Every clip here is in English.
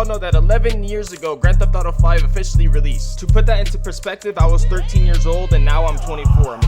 know that 11 years ago, Grand Theft Auto 5 officially released. To put that into perspective, I was 13 years old and now I'm 24.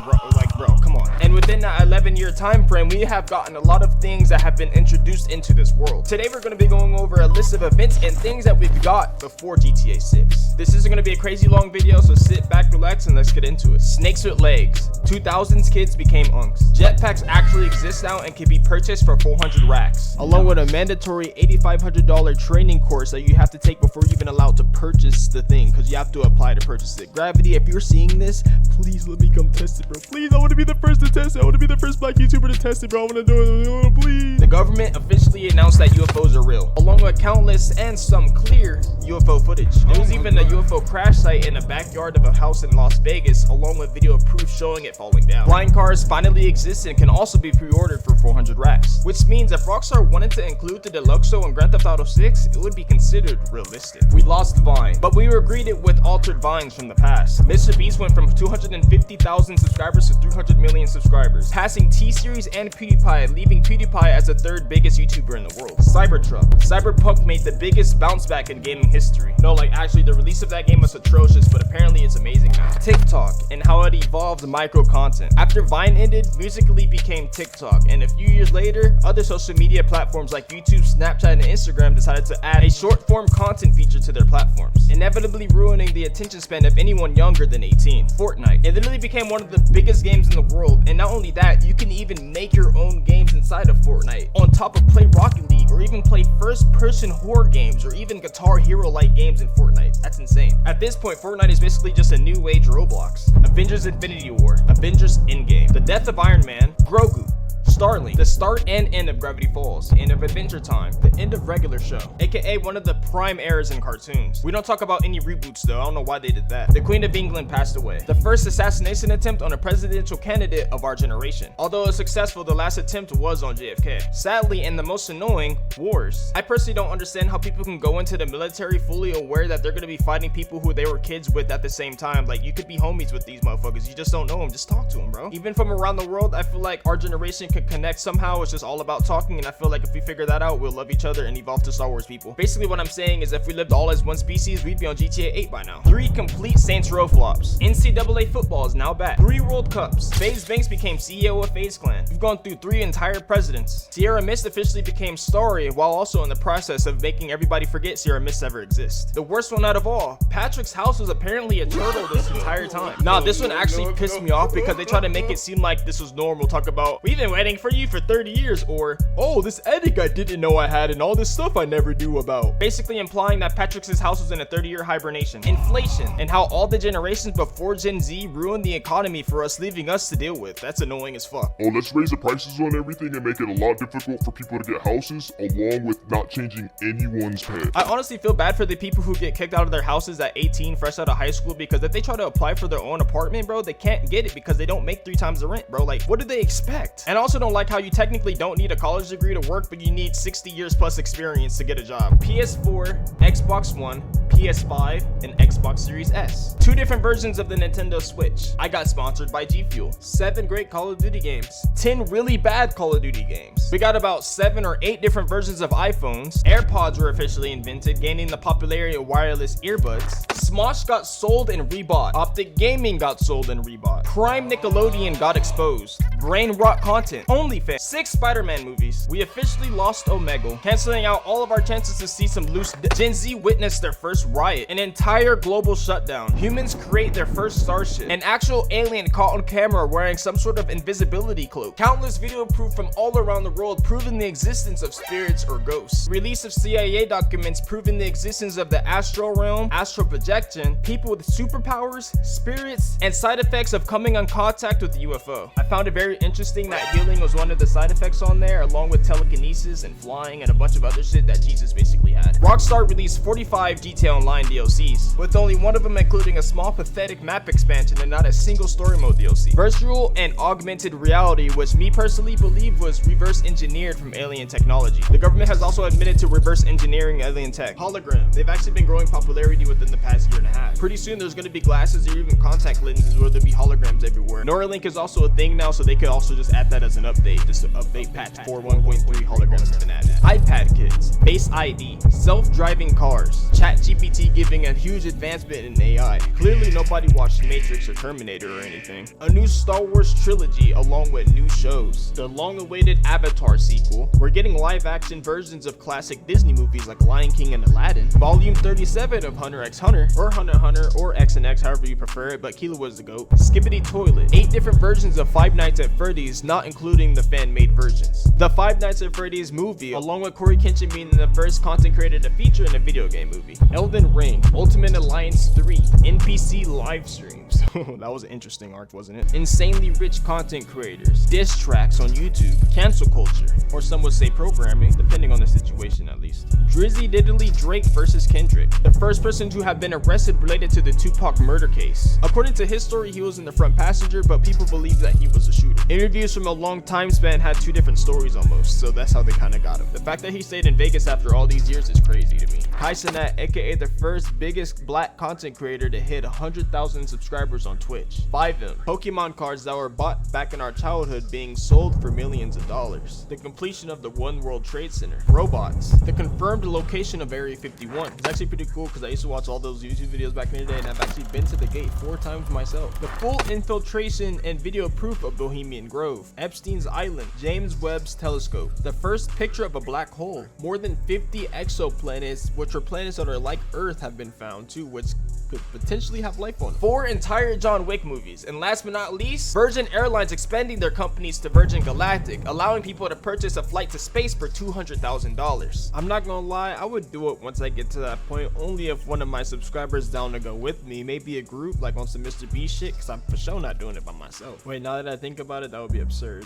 Bro, come on. And within that 11-year time frame, we have gotten a lot of things that have been introduced into this world. Today, we're going to be going over a list of events and things that we've got before GTA 6. This isn't going to be a crazy long video, so sit back, relax, and let's get into it. Snakes with legs. 2000s kids became unks. Jetpacks actually exist now and can be purchased for 400 racks, along with a mandatory $8,500 training course that you have to take before you're even allowed to purchase the thing, because you have to apply to purchase it. Gravity, if you're seeing this, please let me come test it, bro. Please, I want to be the first to test it. I want to be the first black YouTuber to test it, bro. I want to do it, please. The government officially announced that UFOs are real, along with countless and some clear UFO footage. There was even a UFO crash site in the backyard of a house in Las Vegas, along with video proof showing it falling down. Flying cars finally exist and can also be pre-ordered for 400 racks, which means if Rockstar wanted to include the Deluxo in Grand Theft Auto 6, it would be considered realistic. We lost Vine, but we were greeted with altered vines from the past. Mr. Beast went from 250,000 subscribers to 300 million subscribers, passing T-Series and PewDiePie, leaving PewDiePie as the third biggest YouTuber in the world. Cyberpunk made the biggest bounce back in gaming history. No, like actually the release of that game was atrocious, but apparently it's amazing now. TikTok and how it evolved micro content. After Vine ended, Musical.ly became TikTok, and a few years later, other social media platforms like YouTube, Snapchat, and Instagram decided to add a short form content feature to their platforms, inevitably ruining the attention span of anyone younger than 18. Fortnite. It literally became one of the biggest games in the world, and not only that, you can even make your own games inside of Fortnite, on top of play Rocket League, or even play first-person horror games, or even Guitar Hero-like games in Fortnite. That's insane. At this point, Fortnite is basically just a new age Roblox. Avengers Infinity War, Avengers Endgame, the death of Iron Man, Grogu, Starlink, the start and end of Gravity Falls, the end of Adventure Time, the end of Regular Show, aka one of the prime eras in cartoons. We don't talk about any reboots though, I don't know why they did that. The Queen of England passed away, the first assassination attempt on a presidential candidate of our generation. Although it was successful, the last attempt was on JFK. Sadly, and the most annoying, wars. I personally don't understand how people can go into the military fully aware that they're gonna be fighting people who they were kids with at the same time. Like, you could be homies with these motherfuckers, you just don't know them, just talk to them, bro. Even from around the world, I feel like our generation could connect somehow. It's just all about talking, and I feel like if we figure that out, we'll love each other and evolve to Star Wars people. Basically what I'm saying is if we lived all as one species, we'd be on GTA 8 by now. 3 complete Saints Row flops. NCAA football is now back. 3 World Cups. FaZe Banks became CEO of FaZe Clan. We've gone through 3 entire presidents. Sierra Mist officially became Starry, while also in the process of making everybody forget Sierra Mist ever exists. The worst one out of all, Patrick's house was apparently a turtle this entire time. Nah, this one actually pissed me off because they try to make it seem like this was normal. Talk about, we've been waiting for you for 30 years, or, oh, this edit I didn't know I had, and all this stuff I never knew about. Basically implying that Patrick's house was in a 30-year hibernation. Inflation, and how all the generations before Gen Z ruined the economy for us, leaving us to deal with. That's annoying as fuck. Oh, let's raise the prices on everything and make it a lot difficult for people to get houses, along with not changing anyone's pay. I honestly feel bad for the people who get kicked out of their houses at 18, fresh out of high school, because if they try to apply for their own apartment, bro, they can't get it because they don't make 3 times the rent, bro. Like, what do they expect? And I also don't like how you technically don't need a college degree to work, but you need 60 years plus experience to get a job. PS4, Xbox One, PS5, and Xbox Series S. 2 different versions of the Nintendo Switch. I got sponsored by G Fuel. 7 great Call of Duty games. 10 really bad Call of Duty games. We got about 7 or 8 different versions of iPhones. AirPods were officially invented, gaining the popularity of wireless earbuds. Smosh got sold and rebought. Optic Gaming got sold and rebought. Prime Nickelodeon got exposed. Brain rot content. OnlyFans. 6 Spider-Man movies. We officially lost Omegle, canceling out all of our chances to see some loose Gen Z witnessed their first riot. An entire global shutdown. Humans create their first starship. An actual alien caught on camera wearing some sort of invisibility cloak. Countless video proof from all around the world proving the existence of spirits or ghosts. Release of CIA documents proving the existence of the astral realm, astral projection, people with superpowers, spirits, and side effects of coming on contact with the UFO. I found it very interesting that healing was one of the side effects on there, along with telekinesis and flying and a bunch of other shit that Jesus basically had. Rockstar released 45 GTA Online DLCs, with only one of them including a small pathetic map expansion and not a single story mode DLC. Virtual and augmented reality, which me personally believe was reverse engineered from alien technology. The government has also admitted to reverse engineering alien tech. Hologram. They've actually been growing popularity within the past year and a half. Pretty soon there's going to be glasses or even contact lenses where there'll be holograms everywhere. Neuralink is also a thing now, so they could also just add that as an update. Just to update patch 4.1.3 holograms to the NAT. iPad kids, Face ID, self-driving cars, ChatGPT giving a huge advancement in AI. Clearly nobody watched Matrix or Terminator or anything. A new Star Wars trilogy along with new shows. The long-awaited Avatar sequel. We're getting live-action versions of classic Disney movies like Lion King and Aladdin. Volume 37 of Hunter x Hunter, or Hunter x Hunter, or X and X, however you prefer it, but Kilo was the GOAT. Skibbity Toilet. 8 different versions of Five Nights at Freddy's, not including the fan-made versions. The Five Nights at Freddy's movie, along with Corey Kenshin being the first content creator to feature in a video game movie. Elden Ring, Ultimate Alliance 3, NPC live streams. That was an interesting arc, wasn't it? Insanely rich content creators, diss tracks on YouTube, cancel culture, or some would say programming, depending on the situation at least. Drizzy Diddly Drake versus Kendrick, the first person to have been arrested related to the Tupac murder case. According to his story, he was in the front passenger, but people believe that he was a shooter. Interviews from a long time span had 2 different stories almost, so that's how they kind of got him. The fact that he stayed in Vegas after all these years is crazy to me. Kai Cenat, aka the first biggest black content creator to hit 100,000 subscribers on Twitch. 5M, Pokemon cards that were bought back in our childhood being sold for millions of dollars. The completion of the One World Trade Center. Robots. The confirmed location of Area 51. It's actually pretty cool because I used to watch all those YouTube videos back in the day, and I've actually been to the gate 4 times myself. The full infiltration and video proof of Bohemian Grove. Epstein's Island. James Webb's telescope. The first picture of a black hole. More than 50 exoplanets, which are planets that are like Earth, have been found too, which could potentially have life on them. 4 entire John Wick movies. And last but not least, Virgin Airlines expanding their companies to Virgin Galactic, allowing people to purchase a flight to space for $200,000. I'm not gonna lie, I would do it once I get to that point, only if one of my subscribers down to go with me, maybe a group like on some Mr. B shit, because I'm for sure not doing it by myself. Wait, now that I think about it, that would be absurd.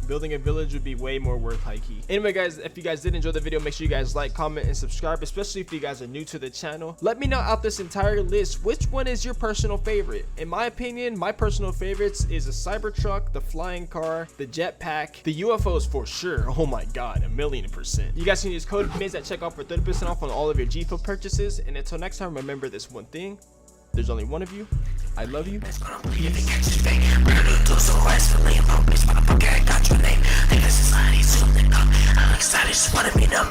Building a village would be way more worth high key. Anyway guys, if you guys did enjoy the video, make sure you guys like, comment, and subscribe, especially if you guys are new to the channel. Let me know out this entire list, which one is your personal favorite? In my opinion, my personal favorites is a Cybertruck, the flying car, the jetpack, the UFOs for sure. Oh my god, 1,000,000%. You guys can use code Miz at checkout for 30% off on all of your GFUEL purchases. And until next time, remember this one thing: there's only one of you. I love you. I'm excited, just wanna meet them.